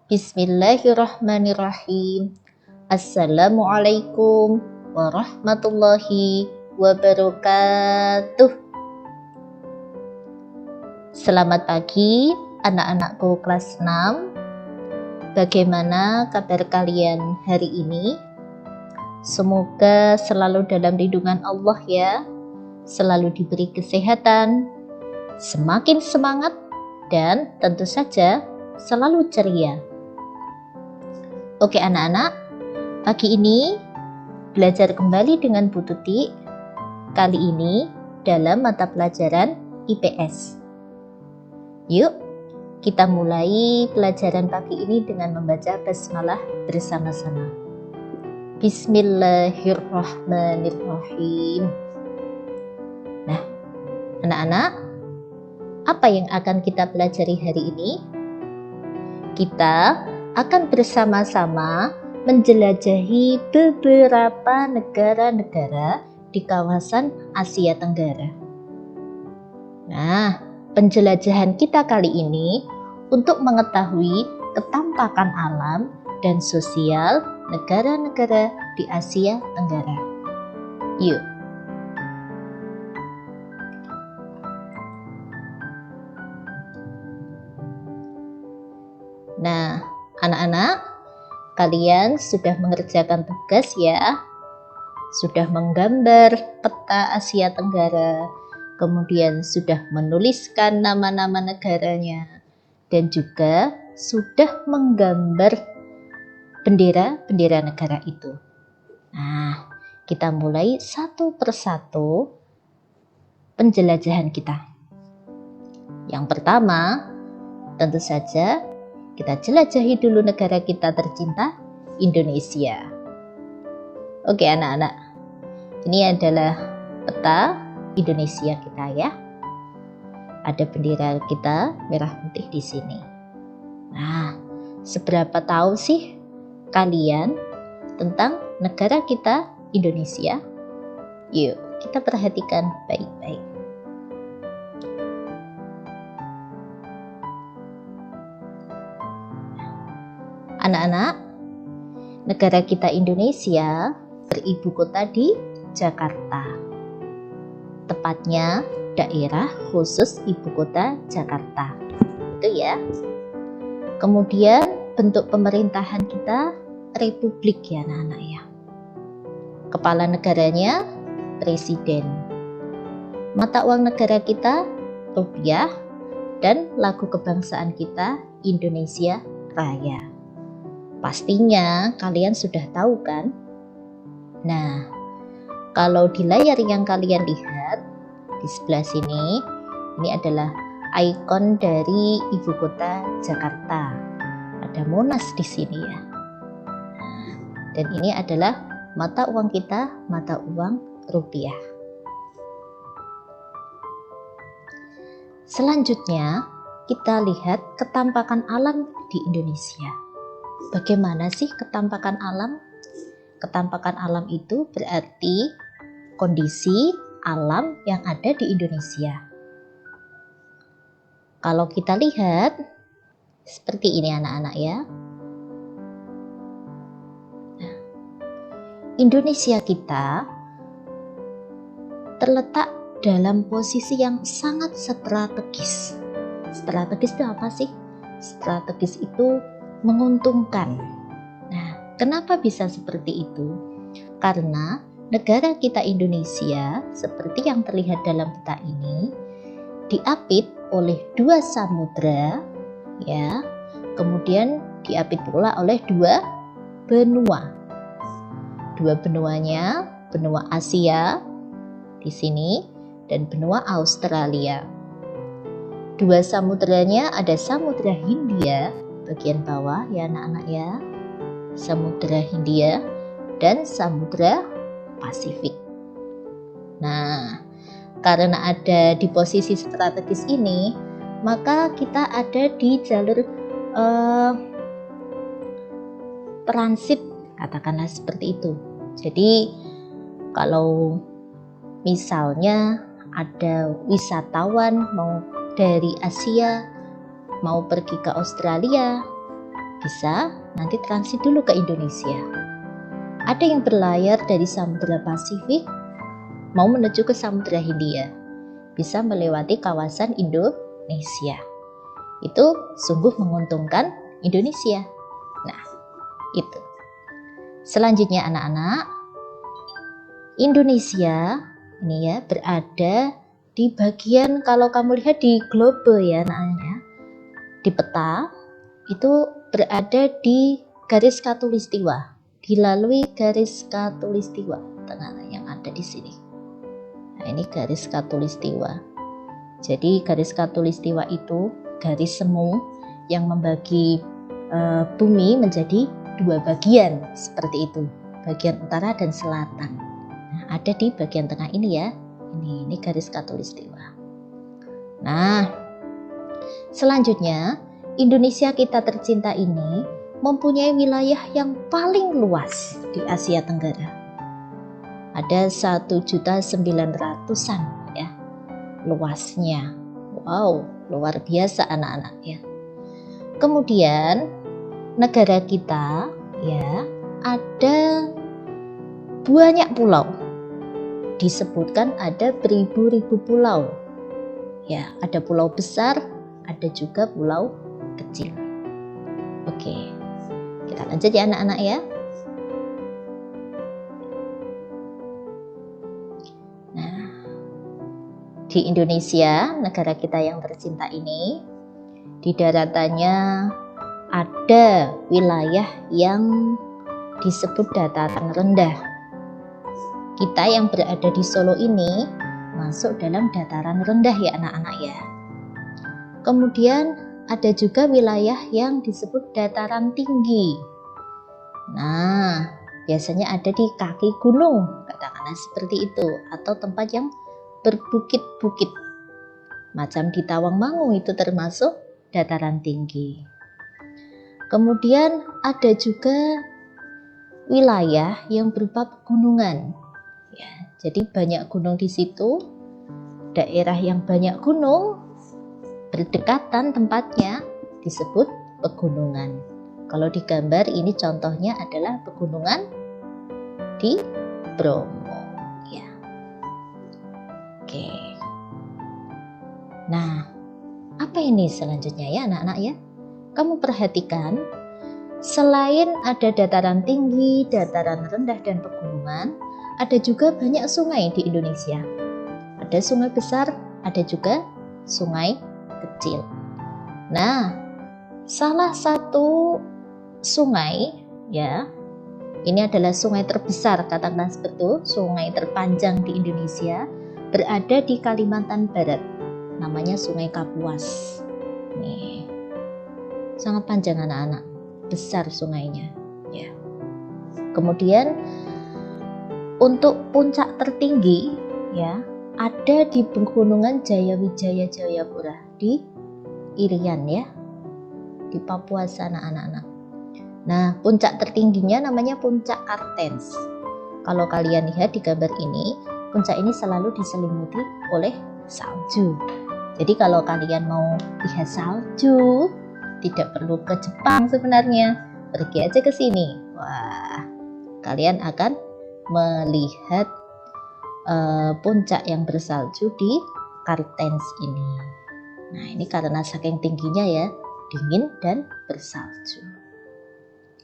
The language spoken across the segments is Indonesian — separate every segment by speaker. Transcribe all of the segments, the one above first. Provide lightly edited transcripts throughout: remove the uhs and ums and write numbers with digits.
Speaker 1: Bismillahirrahmanirrahim. Assalamualaikum warahmatullahi wabarakatuh. Selamat pagi anak-anakku kelas 6. Bagaimana kabar kalian hari ini? Semoga selalu dalam lindungan Allah ya. Selalu diberi kesehatan, semakin semangat, dan tentu saja selalu ceria. Oke anak-anak, pagi ini belajar kembali dengan Bu Tuti. Kali ini dalam mata pelajaran IPS. Yuk, kita mulai pelajaran pagi ini dengan membaca basmalah bersama-sama. Bismillahirrahmanirrahim. Nah, anak-anak, apa yang akan kita pelajari hari ini? Kita akan bersama-sama menjelajahi beberapa negara-negara di kawasan Asia Tenggara. Nah, penjelajahan kita kali ini untuk mengetahui ketampakan alam dan sosial negara-negara di Asia Tenggara. Yuk. Nah, anak-anak, kalian sudah mengerjakan tugas ya? Sudah menggambar peta Asia Tenggara, kemudian sudah menuliskan nama-nama negaranya, dan juga sudah menggambar bendera-bendera negara itu. Nah, kita mulai satu persatu penjelajahan kita. Yang pertama, tentu saja kita jelajahi dulu negara kita tercinta, Indonesia. Oke anak-anak, ini adalah peta Indonesia kita ya. Ada bendera kita merah putih di sini. Nah, seberapa tahu sih kalian tentang negara kita Indonesia? Yuk, kita perhatikan baik-baik. Anak-anak, negara kita Indonesia beribu kota di Jakarta. Tepatnya daerah khusus ibu kota Jakarta. Itu ya. Kemudian bentuk pemerintahan kita republik ya anak-anak ya. Kepala negaranya presiden. Mata uang negara kita rupiah dan lagu kebangsaan kita Indonesia Raya. Pastinya kalian sudah tahu kan? Nah, kalau di layar yang kalian lihat di sebelah sini, ini adalah ikon dari ibu kota Jakarta. Ada Monas di sini ya. Dan ini adalah mata uang kita, mata uang rupiah. Selanjutnya, kita lihat ketampakan alam di Indonesia. Bagaimana sih ketampakan alam? Ketampakan alam itu berarti kondisi alam yang ada di Indonesia. Kalau kita lihat seperti ini anak-anak ya. Nah, Indonesia kita terletak dalam posisi yang sangat strategis. Strategis itu apa sih? Strategis itu menguntungkan. Nah, kenapa bisa seperti itu? Karena negara kita Indonesia, seperti yang terlihat dalam peta ini, diapit oleh dua samudra, ya. Kemudian diapit pula oleh dua benua. Dua benuanya, benua Asia di sini dan benua Australia. Dua samudranya ada Samudra Hindia bagian bawah ya anak-anak ya, Samudra Hindia dan Samudra Pasifik. Nah, karena ada di posisi strategis ini, maka kita ada di jalur transit, katakanlah seperti itu. Jadi kalau misalnya ada wisatawan mau dari Asia mau pergi ke Australia, bisa nanti transit dulu ke Indonesia. Ada yang berlayar dari Samudra Pasifik mau menuju ke Samudra Hindia, bisa melewati kawasan Indonesia. Itu sungguh menguntungkan Indonesia. Nah, itu. Selanjutnya anak-anak, Indonesia ini ya berada di bagian, kalau kamu lihat di globe ya anak-anak, di peta itu berada di garis khatulistiwa, dilalui garis khatulistiwa tengah yang ada di sini. Nah, ini garis khatulistiwa. Jadi garis khatulistiwa itu garis semu yang membagi bumi menjadi dua bagian seperti itu, bagian utara dan selatan. Nah, ada di bagian tengah ini ya. Ini garis khatulistiwa. Nah, selanjutnya Indonesia kita tercinta ini mempunyai wilayah yang paling luas di Asia Tenggara. Ada 1.900.000-an ya luasnya. Wow, luar biasa anak-anak ya. Kemudian negara kita ya ada banyak pulau. Disebutkan ada beribu-ribu pulau. Ya, ada pulau besar, ada juga pulau kecil. Oke, kita lanjut ya anak-anak ya. Nah, di Indonesia, negara kita yang tercinta ini, di daratannya ada wilayah yang disebut dataran rendah. Kita yang berada di Solo ini masuk dalam dataran rendah ya anak-anak ya. Kemudian ada juga wilayah yang disebut dataran tinggi. Nah, biasanya ada di kaki gunung, katakanlah seperti itu, atau tempat yang berbukit-bukit. Macam di Tawangmangu itu termasuk dataran tinggi. Kemudian ada juga wilayah yang berupa pegunungan. Ya, jadi banyak gunung di situ. Daerah yang banyak gunung berdekatan tempatnya disebut pegunungan. Kalau di gambar ini contohnya adalah pegunungan di Bromo. Ya. Oke. Nah, apa ini selanjutnya ya anak-anak ya? Kamu perhatikan, selain ada dataran tinggi, dataran rendah dan pegunungan, ada juga banyak sungai di Indonesia. Ada sungai besar, ada juga sungai kecil. Nah, salah satu sungai ya, ini adalah sungai terbesar, katakanlah seperti itu, sungai terpanjang di Indonesia, berada di Kalimantan Barat. Namanya Sungai Kapuas. Nih, sangat panjang anak-anak, besar sungainya. Ya. Kemudian untuk puncak tertinggi ya ada di Pegunungan Jayawijaya Jayapura di Irian ya, di Papua sana anak-anak. Nah, puncak tertingginya namanya Puncak Kartens. Kalau kalian lihat di gambar ini, puncak ini selalu diselimuti oleh salju. Jadi kalau kalian mau lihat salju, tidak perlu ke Jepang sebenarnya, pergi aja ke sini. Wah, kalian akan melihat puncak yang bersalju di Kartens ini. Nah, ini karena saking tingginya ya, dingin dan bersalju.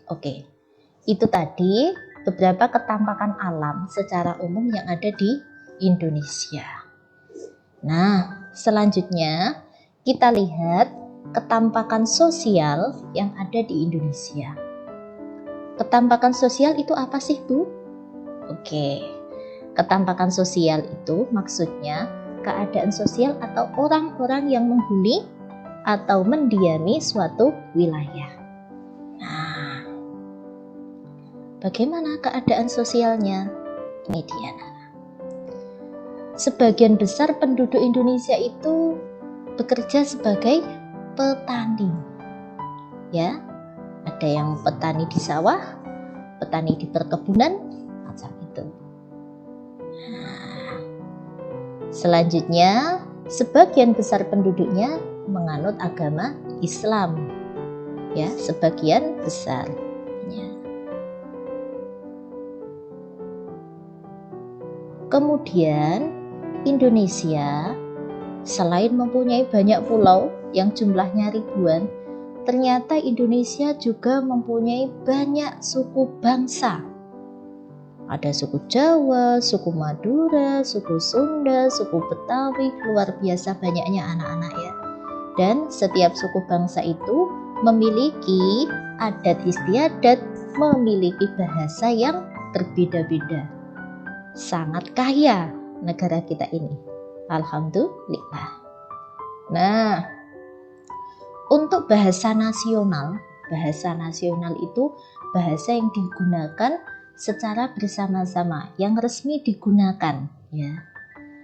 Speaker 1: Oke, itu tadi beberapa ketampakan alam secara umum yang ada di Indonesia. Nah, selanjutnya kita lihat ketampakan sosial yang ada di Indonesia. Ketampakan sosial itu apa sih, Bu? Oke, ketampakan sosial itu maksudnya keadaan sosial atau orang-orang yang menghuni atau mendiami suatu wilayah. Nah, bagaimana keadaan sosialnya? Ini dia. Sebagian besar penduduk Indonesia itu bekerja sebagai petani. Ya, ada yang petani di sawah, petani di perkebunan, macam itu. Nah, selanjutnya, sebagian besar penduduknya menganut agama Islam. ya, sebagian besar. Ya. Kemudian Indonesia selain mempunyai banyak pulau yang jumlahnya ribuan, ternyata Indonesia juga mempunyai banyak suku bangsa. Ada suku Jawa, suku Madura, suku Sunda, suku Betawi, luar biasa banyaknya anak-anak ya. Dan setiap suku bangsa itu memiliki adat istiadat, memiliki bahasa yang berbeda-beda. Sangat kaya negara kita ini. Alhamdulillah. Nah, untuk bahasa nasional itu bahasa yang digunakan secara bersama-sama, yang resmi digunakan ya,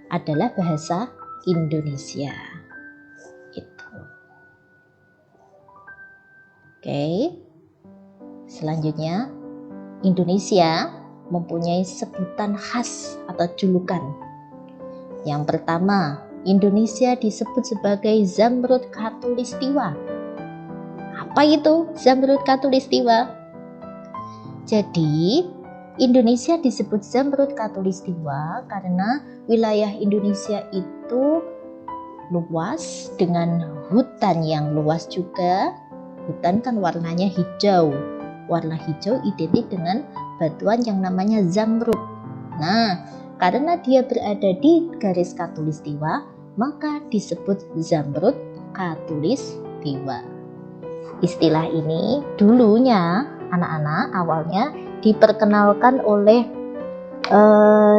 Speaker 1: adalah bahasa Indonesia. Itu. Oke. Selanjutnya, Indonesia mempunyai sebutan khas atau julukan. Yang pertama, Indonesia disebut sebagai Zamrud Khatulistiwa. Apa itu Zamrud Khatulistiwa? Jadi, Indonesia disebut Zamrud Khatulistiwa karena wilayah Indonesia itu luas dengan hutan yang luas juga. Hutan kan warnanya hijau. Warna hijau identik dengan batuan yang namanya zamrud. Nah, karena dia berada di garis khatulistiwa, maka disebut Zamrud Khatulistiwa. Istilah ini dulunya anak-anak awalnya diperkenalkan oleh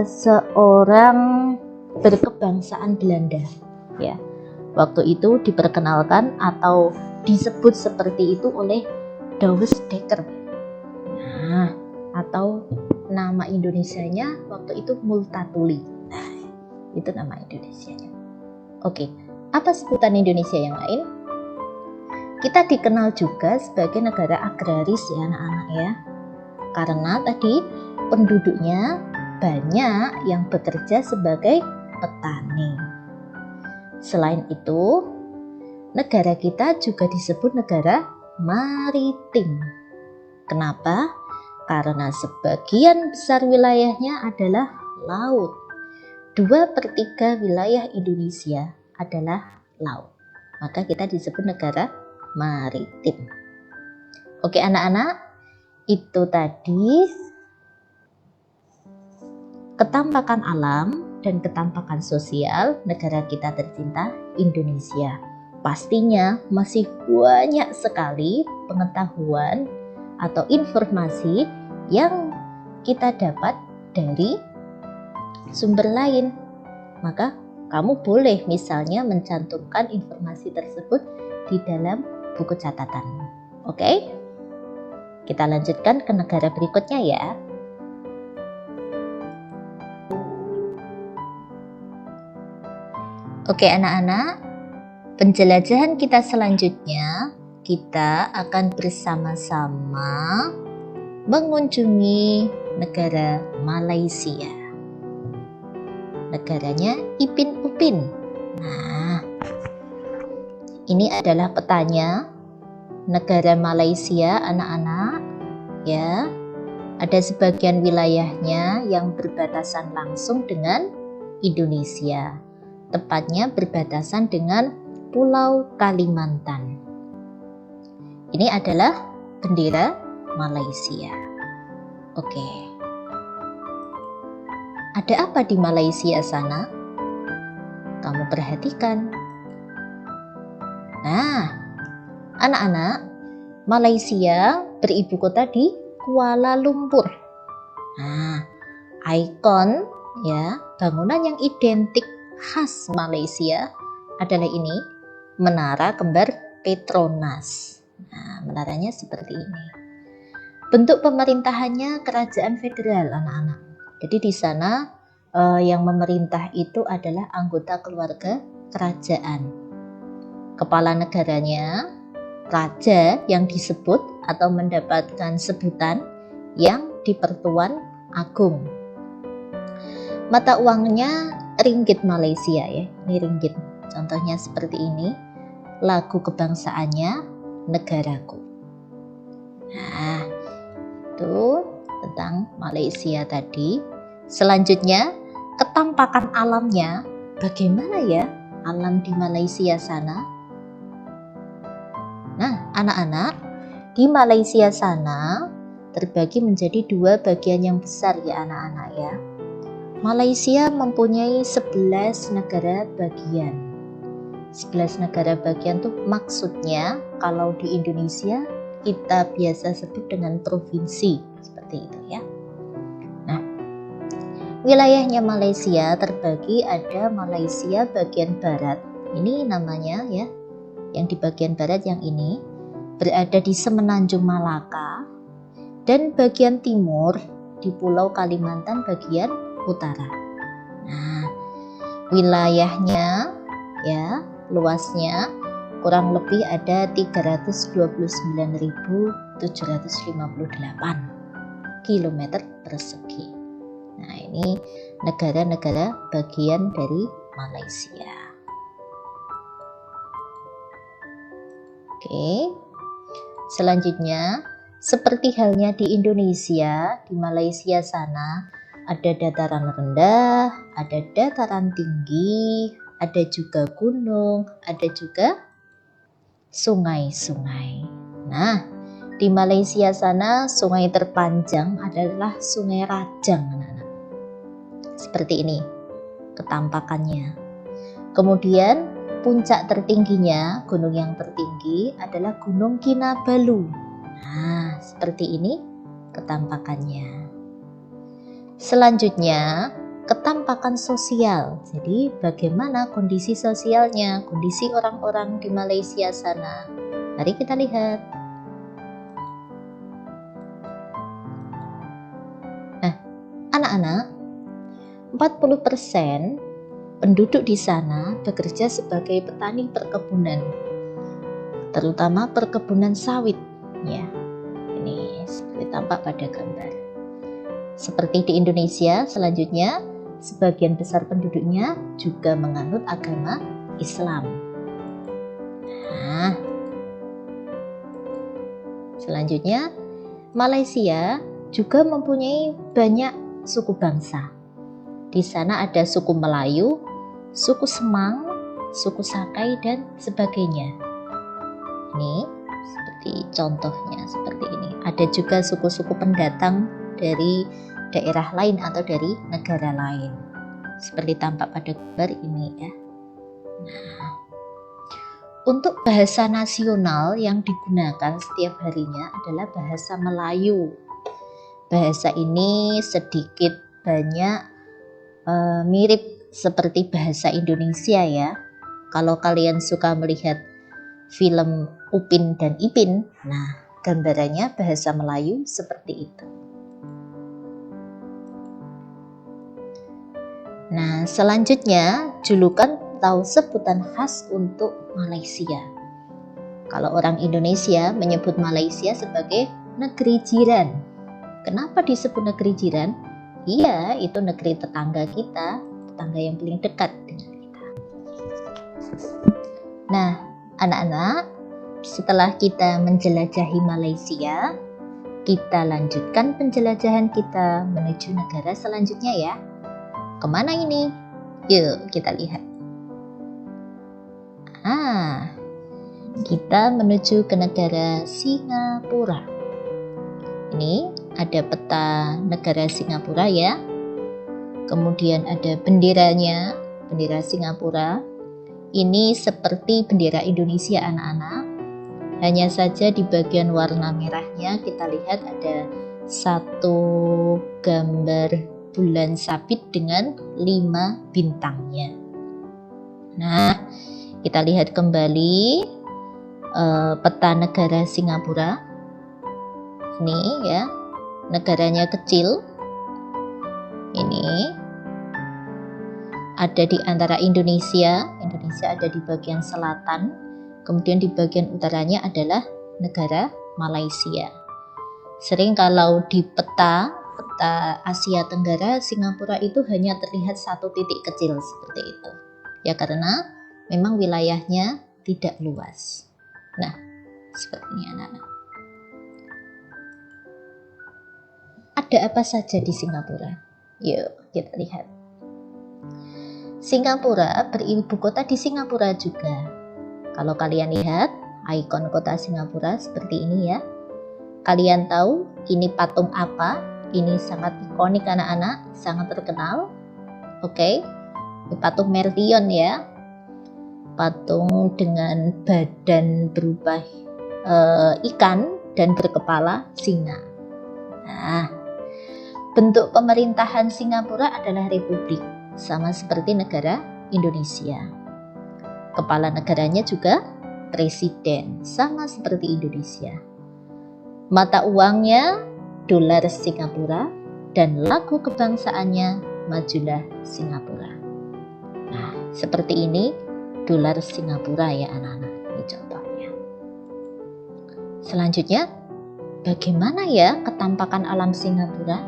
Speaker 1: seorang berkebangsaan Belanda. Ya, waktu itu diperkenalkan atau disebut seperti itu oleh Douwes Dekker. Nah, atau nama Indonesianya waktu itu Multatuli. Nah, itu nama Indonesianya. Oke, apa sebutan Indonesia yang lain? Kita dikenal juga sebagai negara agraris ya anak-anak ya. Karena tadi penduduknya banyak yang bekerja sebagai petani. Selain itu, negara kita juga disebut negara maritim. Kenapa? Karena sebagian besar wilayahnya adalah laut. 2/3 wilayah Indonesia adalah laut. Maka kita disebut negara maritim. Oke anak-anak, itu tadi ketampakan alam dan ketampakan sosial negara kita tercinta Indonesia. Pastinya masih banyak sekali pengetahuan atau informasi yang kita dapat dari sumber lain. Maka kamu boleh misalnya mencantumkan informasi tersebut di dalam buku catatan. Oke? Kita lanjutkan ke negara berikutnya ya. Oke anak-anak, penjelajahan kita selanjutnya kita akan bersama-sama mengunjungi negara Malaysia. Negaranya Ipin Upin. Nah, ini adalah petanya negara Malaysia anak-anak ya. Ada sebagian wilayahnya yang berbatasan langsung dengan Indonesia. Tepatnya berbatasan dengan Pulau Kalimantan. Ini adalah bendera Malaysia. Oke. Ada apa di Malaysia sana? Kamu perhatikan. Nah, anak-anak, Malaysia beribu kota di Kuala Lumpur. Nah, ikon ya, bangunan yang identik khas Malaysia adalah ini, Menara Kembar Petronas. Nah, menaranya seperti ini. Bentuk pemerintahannya kerajaan federal, anak-anak. Jadi di sana yang memerintah itu adalah anggota keluarga kerajaan. Kepala negaranya raja yang disebut atau mendapatkan sebutan yang di-Pertuan Agung. Mata uangnya ringgit Malaysia ya. Ini ringgit. Contohnya seperti ini. Lagu kebangsaannya Negaraku. Nah, itu tentang Malaysia tadi. Selanjutnya, ketampakan alamnya. Bagaimana ya alam di Malaysia sana? Nah, anak-anak, di Malaysia sana terbagi menjadi dua bagian yang besar ya anak-anak ya. Malaysia mempunyai 11 negara bagian. 11 negara bagian tuh maksudnya kalau di Indonesia kita biasa sebut dengan provinsi, seperti itu ya. Nah, wilayahnya Malaysia terbagi, ada Malaysia bagian barat. Ini namanya ya, yang di bagian barat yang ini berada di Semenanjung Malaka, dan bagian timur di Pulau Kalimantan bagian utara. Nah, wilayahnya ya, luasnya kurang lebih ada 329.758 km persegi. Nah, ini negara-negara bagian dari Malaysia. Oke. Selanjutnya, seperti halnya di Indonesia, di Malaysia sana ada dataran rendah, ada dataran tinggi, ada juga gunung, ada juga sungai-sungai. Nah, di Malaysia sana sungai terpanjang adalah Sungai Rajang, anak-anak. Seperti ini ketampakannya. Kemudian puncak tertingginya, gunung yang tertinggi adalah Gunung Kinabalu. Nah, seperti ini ketampakannya. Selanjutnya, ketampakan sosial. Jadi, bagaimana kondisi sosialnya, kondisi orang-orang di Malaysia sana? Mari kita lihat. Nah, anak-anak, 40% penduduk di sana bekerja sebagai petani perkebunan, terutama perkebunan sawit. Ya, ini seperti tampak pada gambar. Seperti di Indonesia, selanjutnya sebagian besar penduduknya juga menganut agama Islam. Nah, selanjutnya Malaysia juga mempunyai banyak suku bangsa. Di sana ada suku Melayu, suku Semang, suku Sakai, dan sebagainya. Ini seperti contohnya seperti ini. Ada juga suku-suku pendatang dari daerah lain atau dari negara lain. Seperti tampak pada gambar ini ya. Nah, untuk bahasa nasional yang digunakan setiap harinya adalah bahasa Melayu. Bahasa ini sedikit banyak mirip seperti bahasa Indonesia ya. Kalau kalian suka melihat film Upin dan Ipin, nah gambarannya bahasa Melayu seperti itu. Nah, selanjutnya julukan atau sebutan khas untuk Malaysia. Kalau orang Indonesia menyebut Malaysia sebagai negeri jiran. Kenapa disebut negeri jiran? Iya, itu negeri tetangga kita, tetangga yang paling dekat dengan kita. Nah, anak-anak, setelah kita menjelajahi Malaysia, kita lanjutkan penjelajahan kita menuju negara selanjutnya ya. Kemana ini? Yuk kita lihat. Kita menuju ke negara Singapura. Ini ada peta negara Singapura ya. Kemudian ada benderanya, bendera Singapura. Ini seperti bendera Indonesia anak-anak. Hanya saja di bagian warna merahnya kita lihat ada satu gambar bulan sabit dengan 5 bintangnya. Nah, kita lihat kembali peta negara Singapura. Ini ya, negaranya kecil. Ini ada di antara Indonesia. Indonesia ada di bagian selatan. Kemudian di bagian utaranya adalah negara Malaysia. Sering kalau di peta Asia Tenggara, Singapura itu hanya terlihat satu titik kecil seperti itu. Ya karena memang wilayahnya tidak luas. Nah, seperti ini anak-anak. ada apa saja di Singapura? Yuk kita lihat. Singapura beribu kota di Singapura juga. Kalau kalian lihat ikon kota Singapura seperti ini ya. Kalian tahu ini patung apa? Ini sangat ikonik anak-anak, sangat terkenal. Oke. Ini patung Merlion ya. Patung dengan badan berupa ikan dan berkepala singa. Nah, bentuk pemerintahan Singapura adalah republik, sama seperti negara Indonesia. Kepala negaranya juga presiden, sama seperti Indonesia. Mata uangnya dolar Singapura dan lagu kebangsaannya Majulah Singapura. Nah, seperti ini dolar Singapura ya anak-anak. Ini contohnya. Selanjutnya, bagaimana ya ketampakan alam Singapura?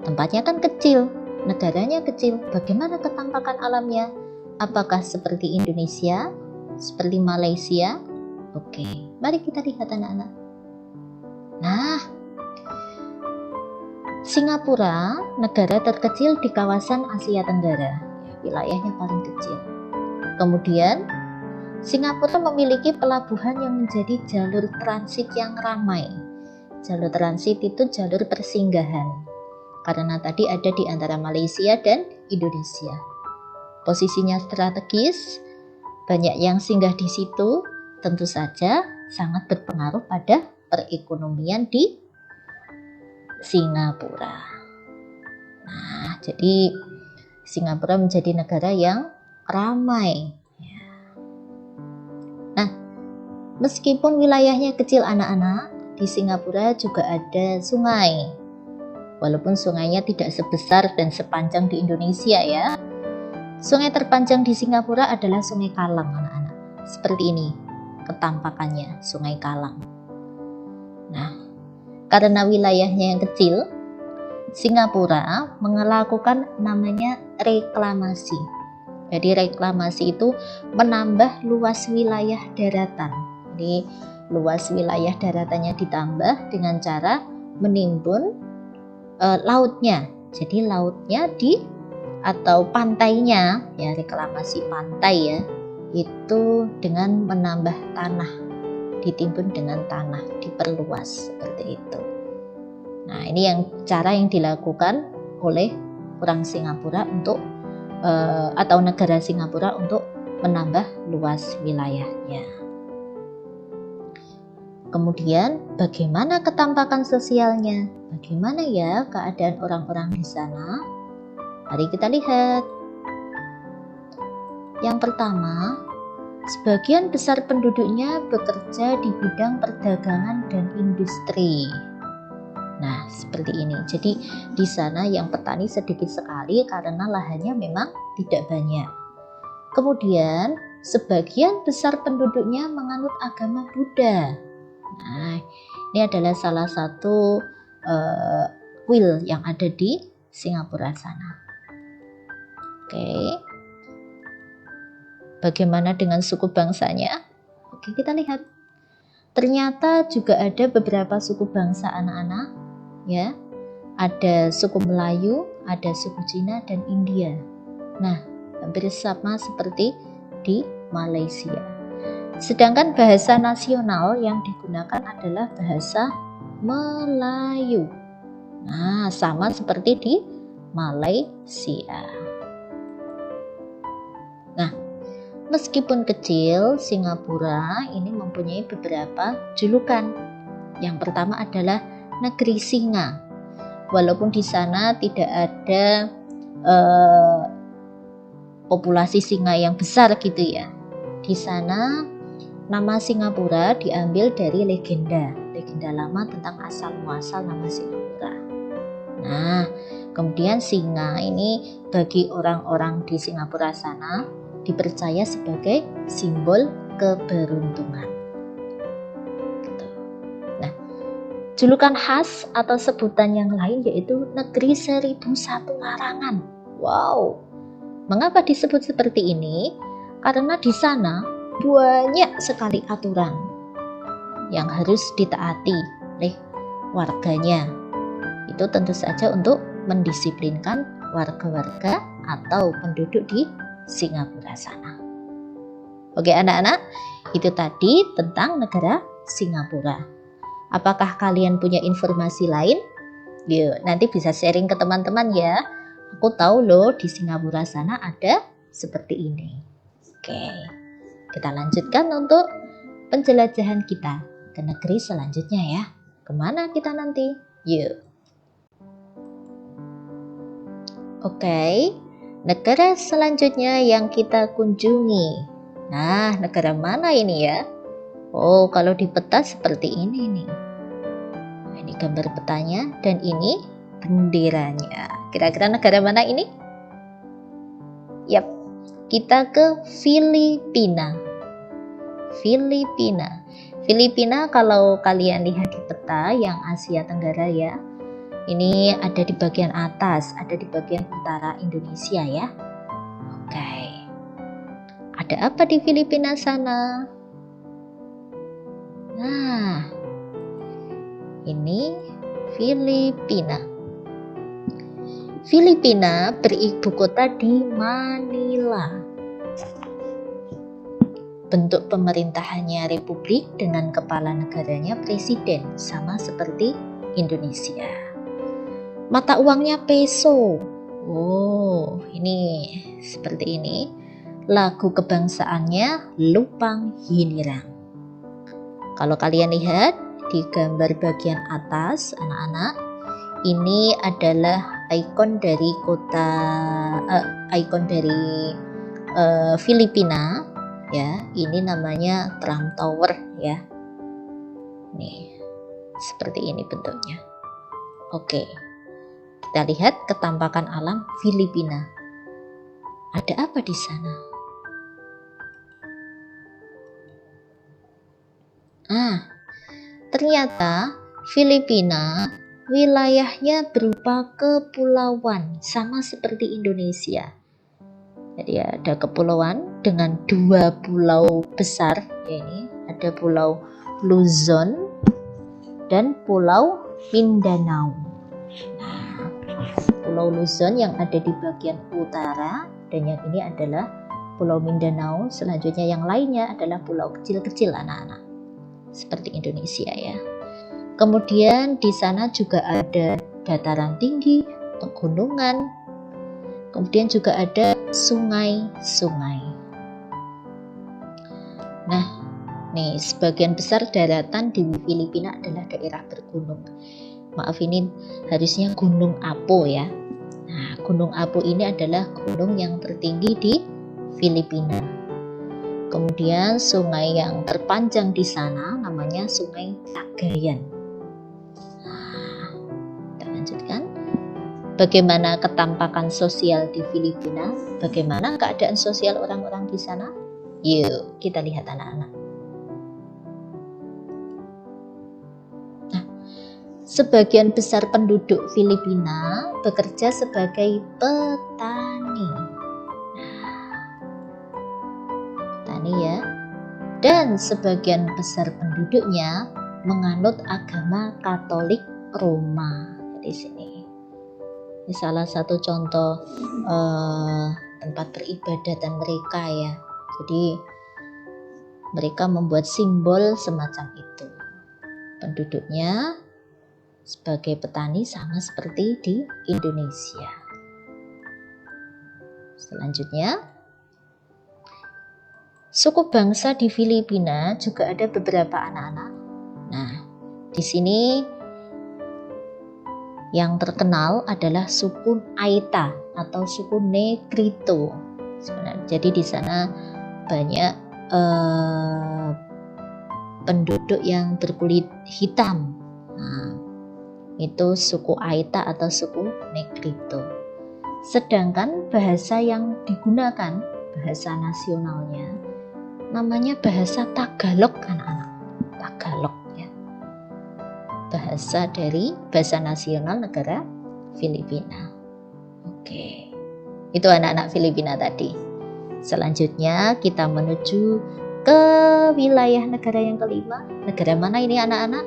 Speaker 1: Tempatnya kan kecil, negaranya kecil. Bagaimana ketampakan alamnya? Apakah seperti Indonesia? Seperti Malaysia? Oke, mari kita lihat anak-anak. Nah, Singapura negara terkecil di kawasan Asia Tenggara. Wilayahnya paling kecil. Kemudian, Singapura memiliki pelabuhan yang menjadi jalur transit yang ramai. Jalur transit itu jalur persinggahan. Karena tadi ada di antara Malaysia dan Indonesia. Posisinya strategis, banyak yang singgah di situ, tentu saja sangat berpengaruh pada perekonomian di Singapura. Nah, jadi Singapura menjadi negara yang ramai. Nah, meskipun wilayahnya kecil anak-anak, di Singapura juga ada sungai. Walaupun sungainya tidak sebesar dan sepanjang di Indonesia ya. Sungai terpanjang di Singapura adalah Sungai Kalang anak-anak. Seperti ini ketampakannya Sungai Kalang. Nah, karena wilayahnya yang kecil, Singapura melakukan namanya reklamasi. Jadi reklamasi itu menambah luas wilayah daratan. Jadi luas wilayah daratannya ditambah dengan cara menimbun lautnya. Jadi lautnya atau pantainya ya, reklamasi pantai ya, itu dengan menambah tanah, ditimbun dengan tanah, diperluas seperti itu. Nah, ini cara yang dilakukan oleh orang Singapura untuk atau negara Singapura untuk menambah luas wilayahnya. Kemudian bagaimana ketampakan sosialnya? Bagaimana ya keadaan orang-orang di sana? Mari kita lihat. Yang pertama, sebagian besar penduduknya bekerja di bidang perdagangan dan industri. Nah, seperti ini. Jadi di sana yang petani sedikit sekali karena lahannya memang tidak banyak. Kemudian, sebagian besar penduduknya menganut agama Buddha. Nah, ini adalah salah satu kuil yang ada di Singapura sana. Oke. Bagaimana dengan suku bangsanya? Oke, kita lihat. Ternyata juga ada beberapa suku bangsa anak-anak, ya. Ada suku Melayu, ada suku Cina dan India. Nah, hampir sama seperti di Malaysia. Sedangkan bahasa nasional yang digunakan adalah bahasa Melayu. Nah, sama seperti di Malaysia. Nah, meskipun kecil, Singapura ini mempunyai beberapa julukan. Yang pertama adalah negeri singa. Walaupun di sana tidak ada populasi singa yang besar gitu ya. Di sana nama Singapura diambil dari legenda lama tentang asal muasal nama Singapura. Nah, kemudian singa ini bagi orang-orang di Singapura sana dipercaya sebagai simbol keberuntungan. Nah, julukan khas atau sebutan yang lain yaitu negeri 1001 larangan. Wow, mengapa disebut seperti ini? Karena di sana banyak sekali aturan yang harus ditaati oleh warganya. Itu tentu saja untuk mendisiplinkan warga-warga atau penduduk di Singapura sana. Oke anak-anak, itu tadi tentang negara Singapura. Apakah kalian punya informasi lain? Yuk, nanti bisa sharing ke teman-teman ya. Aku tahu loh di Singapura sana ada seperti ini. Oke, kita lanjutkan untuk penjelajahan kita ke negeri selanjutnya ya. Kemana kita nanti? Yuk. Oke, negara selanjutnya yang kita kunjungi. Nah, negara mana ini ya? Oh, kalau di peta seperti ini nih. Nah, ini gambar petanya dan ini benderanya. Kira-kira negara mana ini? Yap, kita ke Filipina. Filipina kalau kalian lihat di peta yang Asia Tenggara ya. Ini ada di bagian atas, ada di bagian utara Indonesia ya. Oke. Ada apa di Filipina sana? Nah, ini Filipina. Filipina beribu kota di Manila. Bentuk pemerintahannya republik dengan kepala negaranya presiden, sama seperti Indonesia. Mata uangnya peso. Oh, ini seperti ini. Lagu kebangsaannya Lupang Hinirang. Kalau kalian lihat di gambar bagian atas, anak-anak, ini adalah ikon dari Filipina. Ya, ini namanya Trump Tower ya. Nih, seperti ini bentuknya. Oke. Kita lihat ketampakan alam Filipina. Ada apa di sana? Ternyata Filipina wilayahnya berupa kepulauan, sama seperti Indonesia. Jadi ada kepulauan dengan 2 pulau besar, ini ada Pulau Luzon dan Pulau Mindanao. Nah, Pulau Luzon yang ada di bagian utara dan yang ini adalah Pulau Mindanao. Selanjutnya yang lainnya adalah pulau kecil-kecil anak-anak, seperti Indonesia ya. Kemudian di sana juga ada dataran tinggi, pegunungan, kemudian juga ada sungai-sungai. Nah, nih sebagian besar daratan di Filipina adalah daerah bergunung. Maaf, ini harusnya Gunung Apo ya. Nah, Gunung Apo ini adalah gunung yang tertinggi di Filipina. Kemudian sungai yang terpanjang di sana namanya Sungai Cagayan. Nah, kita lanjutkan. Bagaimana ketampakan sosial di Filipina? Bagaimana keadaan sosial orang-orang di sana? Yuk, kita lihat anak-anak. Sebagian besar penduduk Filipina bekerja sebagai petani. Petani ya. Dan sebagian besar penduduknya menganut agama Katolik Roma. Di sini. Ini salah satu contoh tempat peribadatan mereka ya. Jadi mereka membuat simbol semacam itu. Penduduknya sebagai petani sama seperti di Indonesia. Selanjutnya, suku bangsa di Filipina juga ada beberapa anak-anak. Nah, di sini yang terkenal adalah suku Aita atau suku Negrito. Jadi di sana banyak penduduk yang berkulit hitam. Nah, itu suku Aita atau suku Negrito. Sedangkan bahasa yang digunakan, bahasa nasionalnya, namanya bahasa Tagalog anak-anak. Tagalog ya. Bahasa dari bahasa nasional negara Filipina. Oke. Itu anak-anak Filipina tadi. Selanjutnya kita menuju ke wilayah negara yang kelima. Negara mana ini anak-anak?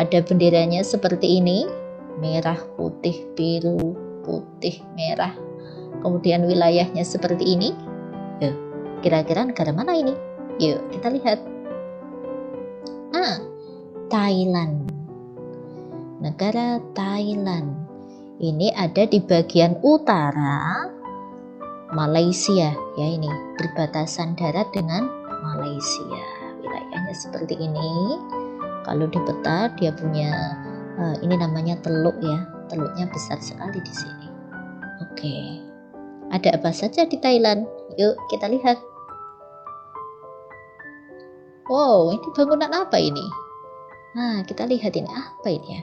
Speaker 1: Ada benderanya seperti ini. merah, putih, biru, putih, merah. Kemudian wilayahnya seperti ini. Yuk, kira-kira negara mana ini? Yuk, kita lihat. Thailand. Negara Thailand. Ini ada di bagian utara Malaysia ya, ini berbatasan darat dengan Malaysia. Wilayahnya seperti ini. Kalau di peta dia punya ini namanya teluk ya. Teluknya besar sekali di sini. Oke. Ada apa saja di Thailand? Yuk kita lihat. Wow, ini bangunan apa ini? Nah, kita lihat ini apa ini ya?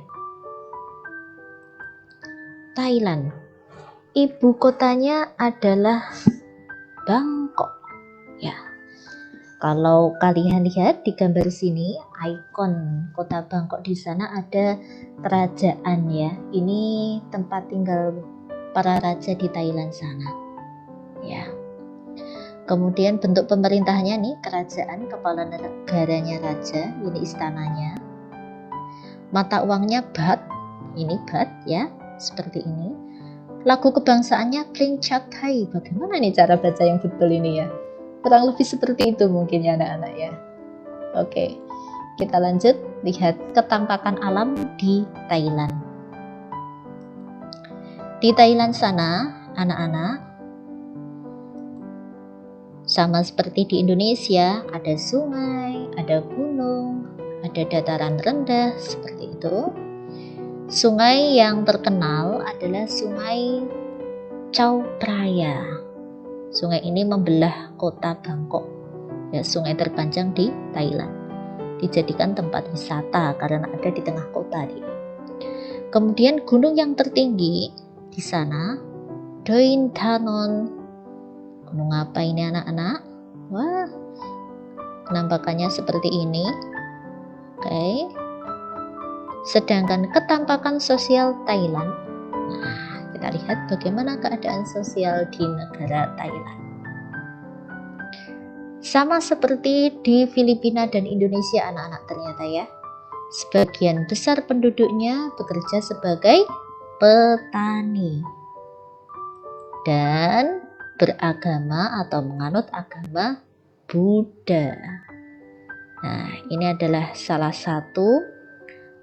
Speaker 1: Thailand. Ibu kotanya adalah Bangkok. Ya. Kalau kalian lihat di gambar sini, ikon kota Bangkok di sana ada kerajaan ya. Ini tempat tinggal para raja di Thailand sana. Ya. Kemudian bentuk pemerintahannya nih, kerajaan, kepala negaranya raja, ini istananya. Mata uangnya baht, ini baht ya, seperti ini. Lagu kebangsaannya Pling Chat Thai. Bagaimana nih cara baca yang betul ini ya? Kurang lebih seperti itu mungkin ya anak-anak ya. Oke, kita lanjut lihat ketampakan alam di Thailand. Di Thailand sana, anak-anak, sama seperti di Indonesia, ada sungai, ada gunung, ada dataran rendah, seperti itu. Sungai yang terkenal adalah Sungai Chao Phraya. Sungai ini membelah kota Bangkok, ya, sungai terpanjang di Thailand. Dijadikan tempat wisata karena ada di tengah kota dia. Kemudian gunung yang tertinggi di sana, Doi Thanon. Gunung apa ini anak-anak? Wah, penampakannya seperti ini. Oke. Sedangkan ketampakan sosial Thailand. Nah, kita lihat bagaimana keadaan sosial di negara Thailand. Sama seperti di Filipina dan Indonesia anak-anak ternyata ya. Sebagian besar penduduknya bekerja sebagai petani. Dan beragama atau menganut agama Buddha. Nah, ini adalah salah satu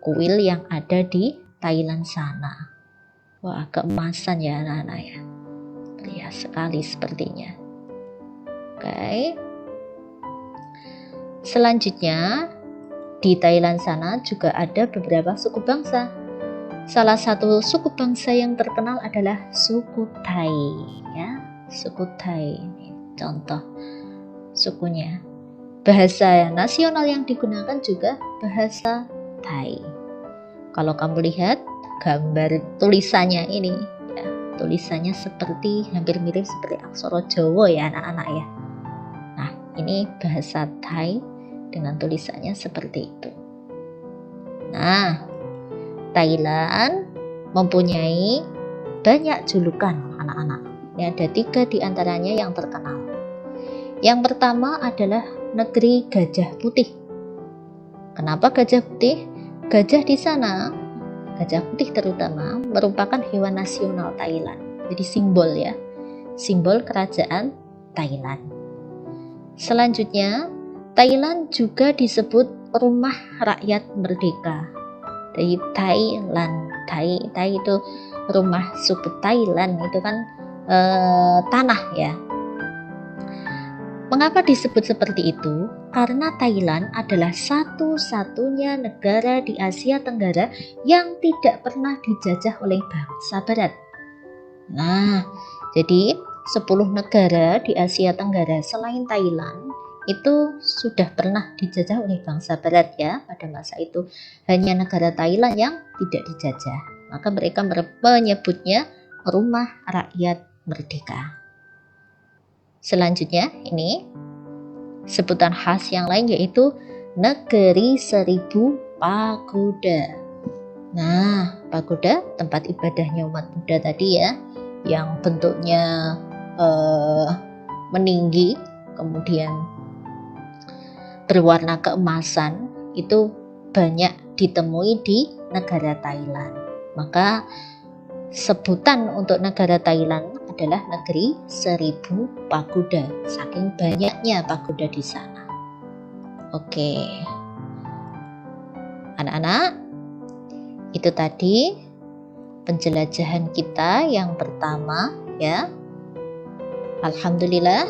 Speaker 1: kuil yang ada di Thailand sana. Wah, keemasan ya anak-anak ya. Meriah sekali sepertinya. Oke. Selanjutnya, di Thailand sana juga ada beberapa suku bangsa. Salah satu suku bangsa yang terkenal adalah suku Thai ya. Suku Thai, ini contoh sukunya. Bahasa nasional yang digunakan juga bahasa Thai. Kalau kamu lihat gambar tulisannya ini, ya, tulisannya seperti hampir mirip seperti aksara Jawa ya anak-anak ya. Nah, ini bahasa Thai dengan tulisannya seperti itu. Nah, Thailand mempunyai banyak julukan anak-anak. Ini ada 3 di antaranya yang terkenal. Yang pertama adalah negeri gajah putih. Kenapa gajah putih? Gajah di sana, gajah putih terutama, merupakan hewan nasional Thailand. Jadi simbol ya, simbol kerajaan Thailand. Selanjutnya, Thailand juga disebut rumah rakyat merdeka. Dari Thailand, Thai itu rumah suku Thailand, itu kan tanah ya. Mengapa disebut seperti itu? Karena Thailand adalah satu-satunya negara di Asia Tenggara yang tidak pernah dijajah oleh bangsa Barat. Nah, jadi 10 negara di Asia Tenggara selain Thailand itu sudah pernah dijajah oleh bangsa Barat ya. Pada masa itu hanya negara Thailand yang tidak dijajah. Maka mereka menyebutnya rumah rakyat merdeka. Selanjutnya ini sebutan khas yang lain yaitu negeri 1000 pagoda. Nah, pagoda tempat ibadahnya umat Buddha tadi ya, yang bentuknya meninggi, kemudian berwarna keemasan, itu banyak ditemui di negara Thailand. Maka sebutan untuk negara Thailand adalah negeri 1000 pagoda, saking banyaknya pagoda di sana. Oke, anak-anak, itu tadi penjelajahan kita yang pertama ya. Alhamdulillah,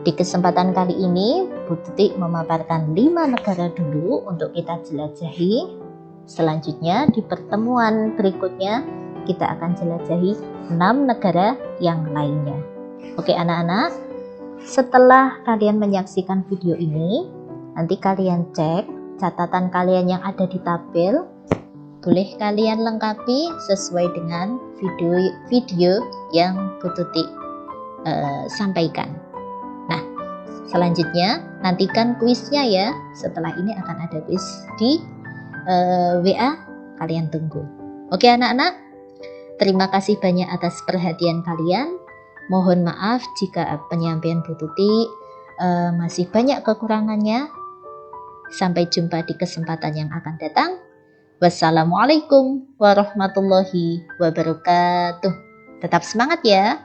Speaker 1: di kesempatan kali ini Bu Tuti memaparkan 5 negara dulu untuk kita jelajahi. Selanjutnya di pertemuan berikutnya kita akan jelajahi 6 negara yang lainnya. Oke anak-anak, setelah kalian menyaksikan video ini, nanti kalian cek catatan kalian yang ada di tabel. Boleh kalian lengkapi sesuai dengan video yang Bu Tuti sampaikan. Nah, selanjutnya nantikan kuisnya ya. Setelah ini akan ada kuis di WA, kalian tunggu. Oke anak-anak, terima kasih banyak atas perhatian kalian. Mohon maaf jika penyampaian Bu Tuti masih banyak kekurangannya. Sampai jumpa di kesempatan yang akan datang. Wassalamualaikum warahmatullahi wabarakatuh. Tetap semangat ya.